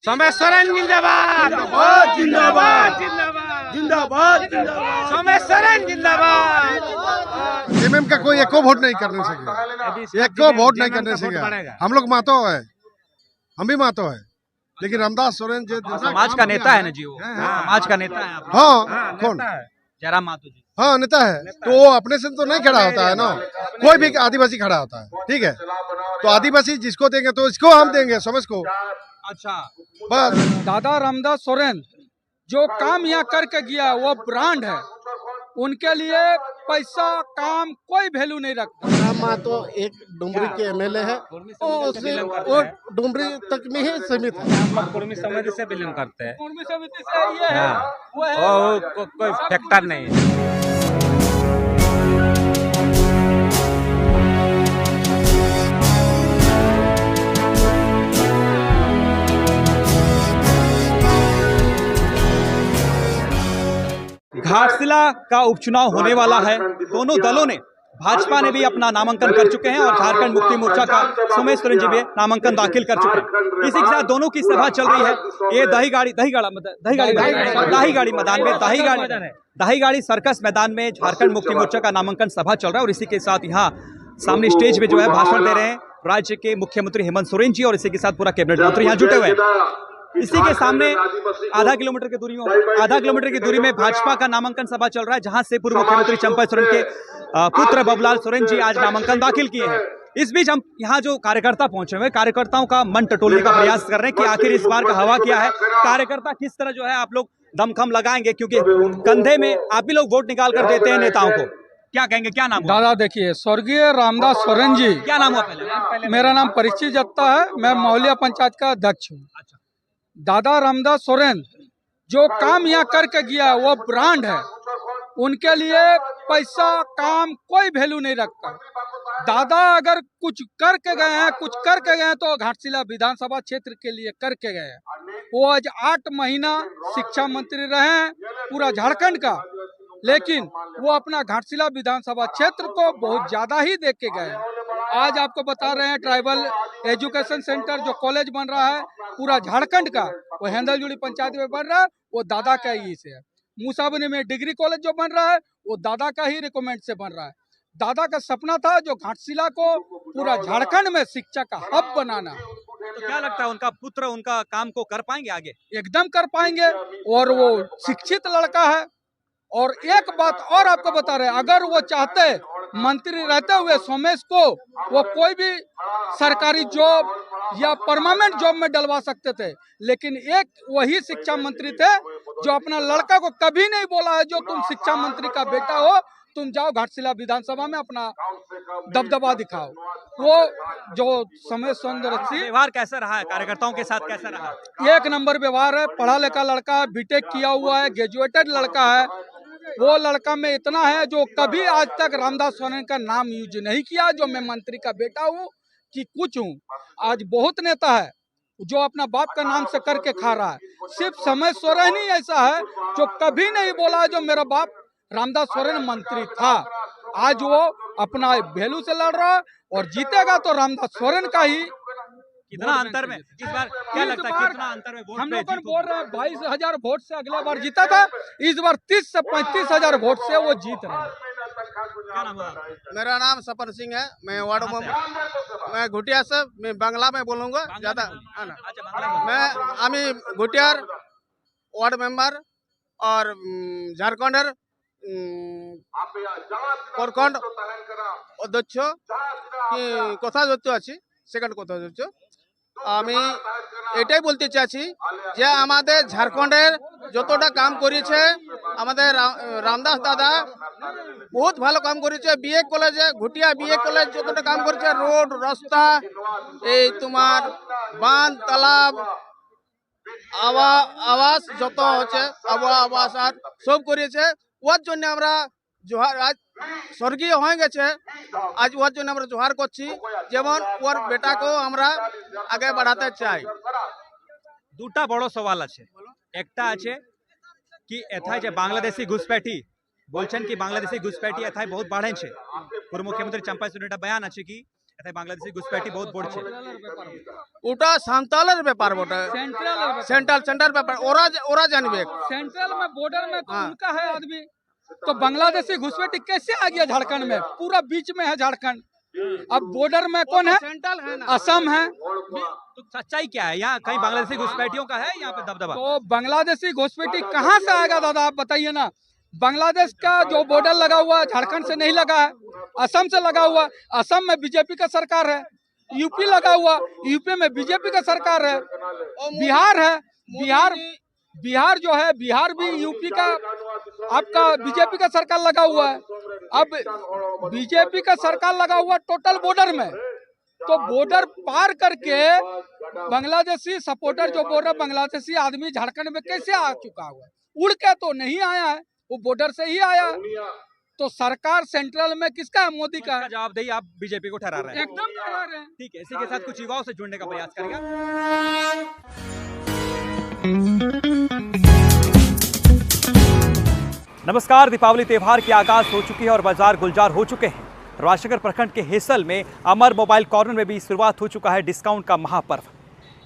सोमेश सोरेन जिंदाबाद जिंदाबाद जिंदाबाद जिंदाबाद सोमेश सोरेन जिंदाबाद। एमएम का कोई एको वोट नहीं करने से गया, एको वोट नहीं करने से गया। हम लोग मातो है, हम भी मातो है, लेकिन रामदास सोरेन जो समाज का नेता है ना जी, वो समाज का नेता है। हाँ कौन जयराम मातो जी हाँ नेता है, तो वो अपने से तो नहीं खड़ा होता है ना, कोई भी आदिवासी खड़ा होता है, ठीक है। तो आदिवासी जिसको देंगे तो इसको हम देंगे, समझ को। अच्छा, बस दादा रामदास सोरेन जो काम यहाँ करके गया वो ब्रांड है, उनके लिए पैसा काम कोई वैल्यू नहीं रखता। राम मातो एक डुमरी के एमएलए है, वो डुमरी तक में ही सीमित है। कुर्मी समिति से बिलोंग करते हैं, कुर्मी समिति से ये है, वो है कोई फैक्टर नहीं है। घाटशिला का उपचुनाव होने वाला है। दोनों दलों ने, भाजपा ने भी अपना नामांकन कर चुके हैं और झारखंड मुक्ति मोर्चा का सोमेश सोरेन जी भी नामांकन दाखिल कर चुके हैं। इसी के साथ दोनों की सभा चल रही है। ये दहीगाड़ी मैदान में, दहीगाड़ी सर्कस मैदान में झारखंड मुक्ति मोर्चा का नामांकन सभा चल रहा है। और इसी के साथ यहाँ सामने स्टेज पे जो है भाषण दे रहे हैं राज्य के मुख्यमंत्री हेमंत सोरेन जी, और इसी के साथ पूरा कैबिनेट मंत्री यहाँ जुटे हुए हैं। इसी के सामने आधा किलोमीटर की दूरी में भाजपा का नामांकन सभा चल रहा है, जहां से पूर्व मुख्यमंत्री चंपा सोरेन के पुत्र बबलाल सोरेन जी आज नामांकन दाखिल किए हैं। इस बीच हम यहाँ जो कार्यकर्ता पहुंचे हुए, कार्यकर्ताओं का मन टटोलने का प्रयास कर रहे हैं कि आखिर इस बार का हवा क्या है, कार्यकर्ता किस तरह जो है आप लोग दमखम लगाएंगे, क्योंकि कंधे में आप भी लोग वोट निकाल कर देते हैं नेताओं को। क्या कहेंगे, क्या नाम हुआ? दादा देखिए, स्वर्गीय रामदास सोरेन जी। क्या नाम हुआ पहले? मेरा नाम परिचित जत्ता है, मैं मौलिया पंचायत का अध्यक्ष हूँ। दादा रामदास सोरेन जो काम यहाँ करके गया वो ब्रांड है, उनके लिए पैसा काम कोई वैल्यू नहीं रखता। दादा अगर कुछ करके गए हैं तो घाटशिला विधानसभा क्षेत्र के लिए करके गए हैं। वो आज 8 महीना शिक्षा मंत्री रहे हैं पूरा झारखंड का, लेकिन वो अपना घाटशिला विधानसभा क्षेत्र को बहुत ज्यादा ही देख के गए हैं। आज आपको बता रहे हैं ट्राइबल एजुकेशन सेंटर जो कॉलेज बन रहा है पूरा झारखंड का, वो हेंदलजुड़ी पंचायत में बन रहा है, वो दादा का ही से है। मूसाबनी में डिग्री कॉलेज जो बन रहा है वो दादा का ही रिकमेंड से बन रहा है। दादा का सपना था जो घाटशिला को पूरा झारखंड में शिक्षा का हब बनाना। तो क्या लगता है उनका पुत्र उनका काम को कर पाएंगे आगे? एकदम कर पाएंगे, और वो शिक्षित लड़का है। और एक बात और आपको बता रहे हैं, अगर वो चाहते मंत्री रहते हुए सोमेश को वो कोई भी सरकारी जॉब या परमानेंट जॉब में डलवा सकते थे, लेकिन एक वही शिक्षा मंत्री थे जो अपना लड़का को कभी नहीं बोला है जो तुम शिक्षा मंत्री का बेटा हो, तुम जाओ घाटशिला विधानसभा में अपना दबदबा दिखाओ। वो जो सोमेश सोरेन व्यवहार कैसा रहा है, कार्यकर्ताओं के साथ कैसा रहा? एक नंबर व्यवहार है, पढ़ा लिखा लड़का है, बीटेक किया हुआ है, ग्रेजुएटेड लड़का है। वो लड़का में इतना है जो कभी आज तक रामदास सोरेन का नाम यूज नहीं किया जो मैं मंत्री का बेटा हूँ कि कुछ हूँ। आज बहुत नेता है जो अपना बाप का नाम से करके खा रहा है, सिर्फ सोमेश सोरेन ही ऐसा है जो कभी नहीं बोला जो मेरा बाप रामदास सोरेन मंत्री था। आज वो अपना वैल्यू से लड़ रहा है और जीतेगा तो रामदास सोरेन का ही। कितना अंतर में इस बार क्या लगता है, कितना अंतर में वोट? हम लोग बोल रहे हैं 22,000 वोट से अगले बार जीता था, इस बार 30 से 35,000 वोट से वो जीत रहे हैं। क्या नाम हुआ? मेरा नाम सपन सिंह है, मैं वार्ड मेंबर, मैं घुटिया से, मैं बांग्ला में बोलूँगा ज़्यादा है ना। मैं আমি ঘুটিয়ার ওয়ার্ড মেম্বার और झारखंडের প্রখণ্ড অধ্যক্ষ কি কথা ধরতে আছি, সেকেন্ড কথা ধরছ। আমি এটাই বলতে চাচ্ছি যে আমাদের ঝাড়খণ্ডের যতটা কাম করেছে আমাদের রামদাস দাদা বহুত ভালো কাম করেছে। বিএ কলেজে, ঘুটিয়া বিএ কলেজ যতটা কাম করেছে, রোড রাস্তা, এই তোমার বাঁধ তালাব, আবাস যত হচ্ছে আবাস আর সব করেছে। ওর জন্য আমরা জোহার, আজ স্বর্গীয় হয়ে গেছে, আজ ওর জন্য আমরা জোহার করছি, যেমন ওর বেটাকেও আমরা আগে বাড়াতে চাই। দুটা বড় সওয়াল আছে। একটা আছে কি এথায় যে বাংলাদেশি ঘুষপেঠি বলছেন কি বাংলাদেশি ঘুষপেঠি এথায় বহুত বাড়েছে। पूर्व मुख्यमंत्री चंपा सोरेन बयान আছে কি এতে বাংলাদেশি ঘুষপেটি বহুত পড়ছে। ওটা সান্তালের ব্যাপার ওটা सेंट्रल ব্যাপার ওরা জানবে सेंट्रल में बॉर्डर में तो हाँ। उनका है आदमी, तो बांग्लादेशी घुसपैठी कैसे आ गया झारखंड में? पूरा बीच में है झारखंड, अब बॉर्डर में कौन है? सेंट्रल है ना असम है। तो सच्चाई क्या है? यहाँ कहीं बांग्लादेशी घुसपैठियों का है यहाँ पे दबदबा? तो बांग्लादेशी घुसपैठी कहाँ से आएगा दादा, आप बताइए ना। बांग्लादेश का जो बॉर्डर लगा हुआ है झारखंड से नहीं लगा है, असम से लगा हुआ। असम में बीजेपी का सरकार है, यूपी लगा हुआ, यूपी में बीजेपी का सरकार है, बिहार है, बिहार जो है बिहार भी यूपी का आपका बीजेपी का सरकार लगा हुआ है। अब बीजेपी का सरकार लगा हुआ टोटल बॉर्डर में, तो बॉर्डर पार करके बांग्लादेशी सपोर्टर जो बोल रहे बांग्लादेशी आदमी झारखंड में कैसे आ चुका हुआ है? उड़ के तो नहीं आया है, वो बॉर्डर से ही आया है। तो सरकार सेंट्रल में किसका है? मोदी का इसका है। जवाबदेही आप बीजेपी को ठहरा रहे हैं। एकदम ठहरा रहे हैं। ठीक है, इसी के साथ कुछ युवाओं से जुड़ने का प्रयास करेंगे। नमस्कार, दीपावली त्योहार की आगाज हो चुकी है और बाजार गुलजार हो चुके हैं। राजनगर प्रखंड के हेसल में अमर मोबाइल कॉर्नर में भी शुरुआत हो चुका है डिस्काउंट का महापर्व।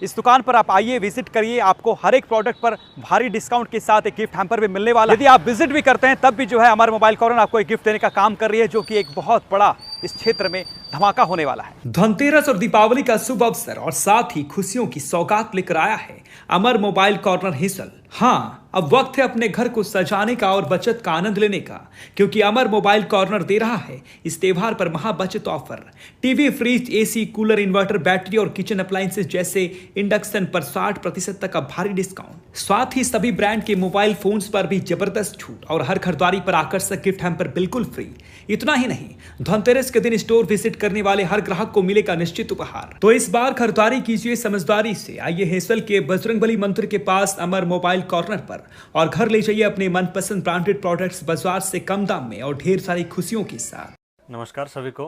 इस दुकान पर आप आइए, विजिट करिए, आपको हर एक प्रोडक्ट पर भारी डिस्काउंट के साथ एक गिफ्ट हैम्पर भी मिलने वाला है। यदि आप विजिट भी करते हैं तब भी जो है अमर मोबाइल कॉर्नर आपको एक गिफ्ट देने का काम कर रही है, जो कि एक बहुत बड़ा इस क्षेत्र में धमाका होने वाला है। धनतेरस और दीपावली का शुभ अवसर और साथ ही खुशियों की सौगात लेकर आया है अमर मोबाइल कॉर्नर हेसल। हाँ, अब वक्त है अपने घर को सजाने का और बचत का आनंद लेने का, क्योंकि अमर मोबाइल कॉर्नर दे रहा है इस त्योहार पर महा बचत offer. TV, fridge, AC, cooler, inverter, battery और किचन अप्लायंसेस जैसे इंडक्शन पर 60% तक का भारी डिस्काउंट। साथ ही सभी ब्रांड के मोबाइल फोन्स पर भी जबरदस्त छूट और हर खरीदारी पर आकर्षक गिफ्ट हैम्पर बिल्कुल फ्री। इतना ही नहीं, धनतेरस के दिन स्टोर विजिट करने वाले हर ग्राहक को मिलेगा निश्चित उपहार। तो इस बार खरीदारी कीजिए समझदारी से। आइए हेसल के बजरंगबली मंदिर के पास अमर मोबाइल कॉर्नर पर और घर ले जाइए अपने मनपसंद ब्रांडेड प्रोडक्ट्स बाजार से कम दाम में और ढेर सारी खुशियों के साथ। नमस्कार सभी को।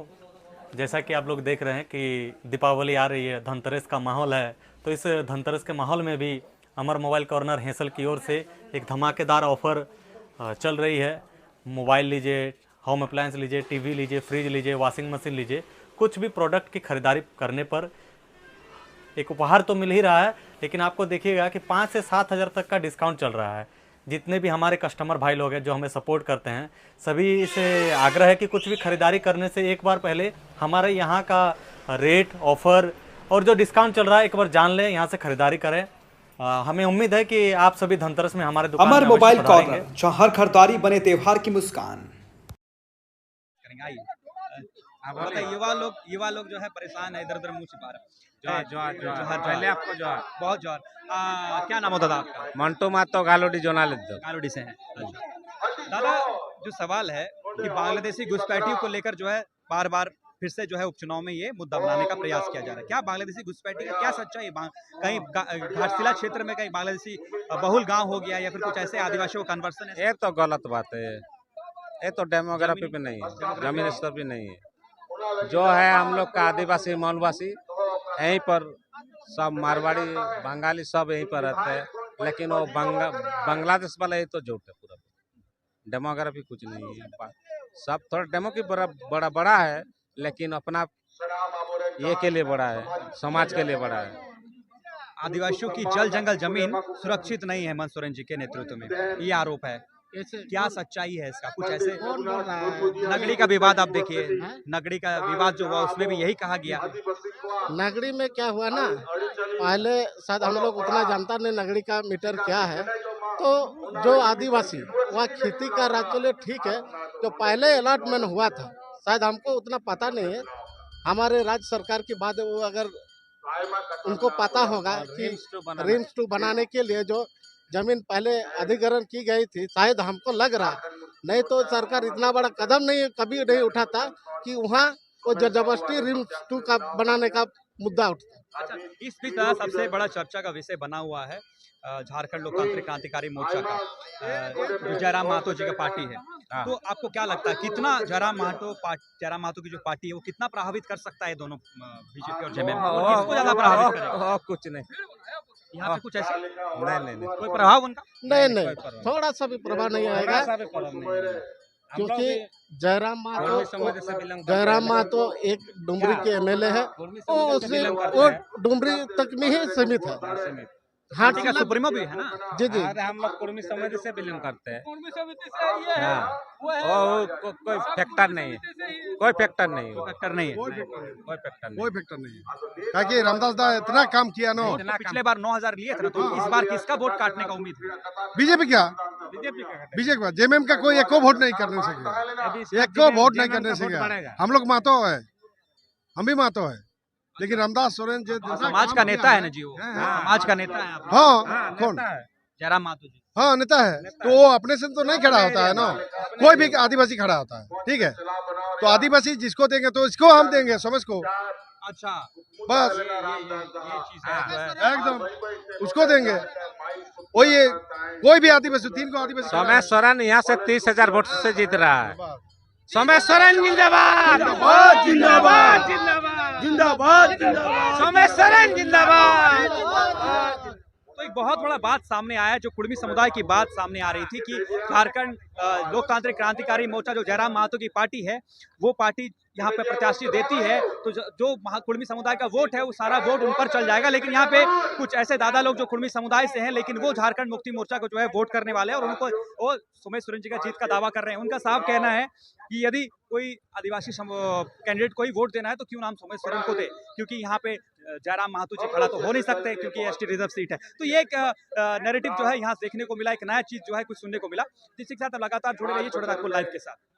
जैसा कि आप लोग देख रहे हैं कि दीपावली आ रही है, धनतेरस का माहौल है, तो इस धनतेरस के माहौल में भी अमर मोबाइल कॉर्नर हेसल की ओर से एक धमाकेदार ऑफर चल रही है। मोबाइल लीजिए, होम अप्लायंस लीजिए, टीवी लीजिए, फ्रिज लीजिए, वॉशिंग मशीन लीजिए, कुछ भी प्रोडक्ट की खरीदारी करने पर एक उपहार तो मिल ही रहा है, लेकिन आपको देखिएगा कि 5 से 7 हज़ार तक का डिस्काउंट चल रहा है। जितने भी हमारे कस्टमर भाई लोग हैं जो हमें सपोर्ट करते हैं, सभी से आग्रह है कि कुछ भी खरीदारी करने से एक बार पहले हमारे यहाँ का रेट, ऑफर और जो डिस्काउंट चल रहा है एक बार जान लें, यहाँ से खरीदारी करें। हमें उम्मीद है कि आप सभी धनतेरस में हमारे दुकान अमर में मोबाइल अवश्य पधारेंगे। कॉर्नर, जहां हर खरीदारी बने त्योहार की मुस्कान। युवा लोग जो है परेशान है, इधर उधर मुंह छिपा रहे हैं। जोहार पहले आपको जोहार। बहुत जोर। क्या नाम हो दादा आपका? मंटू मातो गालोडी जोनाल कालोडी से हैं। दादा, जो सवाल है कि बांग्लादेशी घुसपैठियों को लेकर जो है बार बार फिर से जो है उपचुनाव में ये मुद्दा बनाने का प्रयास किया जा रहा है। क्या बांग्लादेशी घुसपैठी का क्या सच्चाई है? कहीं घाटशिला क्षेत्र में कहीं बांग्लादेशी बहुल गांव हो गया या फिर कुछ ऐसे आदिवासियों का कन्वर्सन है? ये तो गलत बात है, ये तो डेमोग्राफी पे नहीं है, जमीन स्तर पे नहीं है। जो है हम लोग का आदिवासी मौलवासी यहीं पर सब मारवाड़ी बंगाली सब यहीं पर रहते हैं, लेकिन वो बांग्लादेश वाला ये तो झूठ है पूरा। डेमोग्राफी कुछ नहीं है, सब थोड़ा डेमो की बड़ा है, लेकिन अपना ये के लिए बड़ा है, समाज के लिए बड़ा है। आदिवासियों की जल जंगल जमीन सुरक्षित नहीं है हेमंत सोरेन जी के नेतृत्व में, ये आरोप है। क्या सच्चाई है इसका? कुछ ऐसे नगड़ी का विवाद आप देखिए, नगड़ी का विवाद जो हुआ उसमें भी यही कहा गया। नगड़ी में क्या हुआ ना, पहले शायद हम लोग उतना जानता नहीं नगड़ी का मीटर क्या है, तो जो आदिवासी वहाँ खेती कर रहा चलो ठीक है, जो पहले अलॉटमेंट हुआ था शायद हमको उतना पता नहीं है। हमारे राज्य सरकार की बात है, वो अगर उनको पता होगा कि रिम्स 2 बनाने के लिए जो जमीन पहले अधिग्रहण की गई थी, शायद हमको लग रहा, नहीं तो सरकार इतना बड़ा कदम नहीं कभी नहीं उठाता कि वहाँ वो जबरदस्ती रिम्स 2 का बनाने का मुद्दा उठता। अच्छा, इस बीच दादा सबसे बड़ा चर्चा का विषय बना हुआ है झारखंड लोकतांत्रिक क्रांतिकारी मोर्चा का, जो जयराम महतो जी का पार्टी है। तो आपको क्या लगता है कितना जयराम महतो की जो पार्टी है वो कितना प्रभावित कर सकता है दोनों बीजेपी और जेएमएम को? किसको ज्यादा प्रभावित करेगा? कुछ नहीं, यहाँ पे कुछ ऐसे नहीं कोई प्रभाव उनका नहीं, थोड़ा सा भी प्रभाव नहीं आएगा। क्योंकि जयराम कुर्मी समाज से belong करते हैं। जयराम महतो एक डुमरी के एमएलए है कुर्मी वो समाज से उसमें belong करते वो हैं। डुमरी तक में ही सीमित है सीमित। हाँ पार्टी का सुप्रीमो भी है ना। जी जी अरे हम लोग कुर्मी समाज से बिलोंग करते हैं। कुर्मी समिति से ये है हाँ, वो है कोई फैक्टर नहीं है, कोई फैक्टर नहीं है, फैक्टर नहीं है। कोई फैक्टर नहीं। कोई फैक्टर नहीं है क्या कि रामदास दा इतना काम किया ना वोट तो पिछले बार 9,000 लिए थे ना, तो इस बार किसका वोट काटने का उम्मीद है? बीजेपी क्या बीजेपी का बीजेपी जेएमएम का कोई एको वोट नहीं करने सके एको वोट नहीं करने सके हम लोग मातो है हम भी मातो है लेकिन रामदास सोरेन जो समाज का नेता है ना जी, वो समाज का नेता है आप। हाँ कौन जयराम महतो जी। हाँ नेता है तो वो अपने से तो नहीं खड़ा होता है ना कोई भी आदिवासी खड़ा होता है ठीक है तो आदिवासी जिसको देंगे तो इसको हम देंगे समझ को अच्छा, बस ये चीज है। एकदम उसको देंगे वही है, कोई भी आदिवासी 3 को आदिवासी खड़ा सोमेश सोरेन यहाँ से 30,000 वोट से जीत रहा है। सोमेश सोरेन जिंदाबाद, जिंदाबाद, जिंदाबाद, जिंदाबाद, सोमेश सोरेन जिंदाबाद। तो एक बहुत बड़ा बात सामने आया, जो कुर्मी समुदाय की बात सामने आ रही थी कि झारखंड लोकतांत्रिक क्रांतिकारी मोर्चा जो जयराम महतो की पार्टी है, वो पार्टी यहाँ पे प्रत्याशी देती है तो जो कुर्मी समुदाय का वोट है वो सारा वोट उन पर चल जाएगा। लेकिन यहाँ पे कुछ ऐसे दादा लोग जो कुर्मी समुदाय से हैं, लेकिन वो झारखंड मुक्ति मोर्चा को जो है वोट करने वाले हैं और उनको वो सोमेश सोरेन जी का जीत का दावा कर रहे हैं। उनका साफ कहना है कि यदि कोई आदिवासी कैंडिडेट को ही वोट देना है तो क्यों नाम सोमेश सोरेन को दे, क्योंकि यहाँ पे जयराम महतो जी खड़ा तो हो नहीं सकते क्योंकि एसटी रिजर्व सीट है। तो ये एक नैरेटिव जो है यहाँ देखने को मिला, एक नया चीज जो है कुछ सुनने को मिला, जिसके साथ लगातार जुड़े रहिए छोटे नागपुर लाइव के साथ।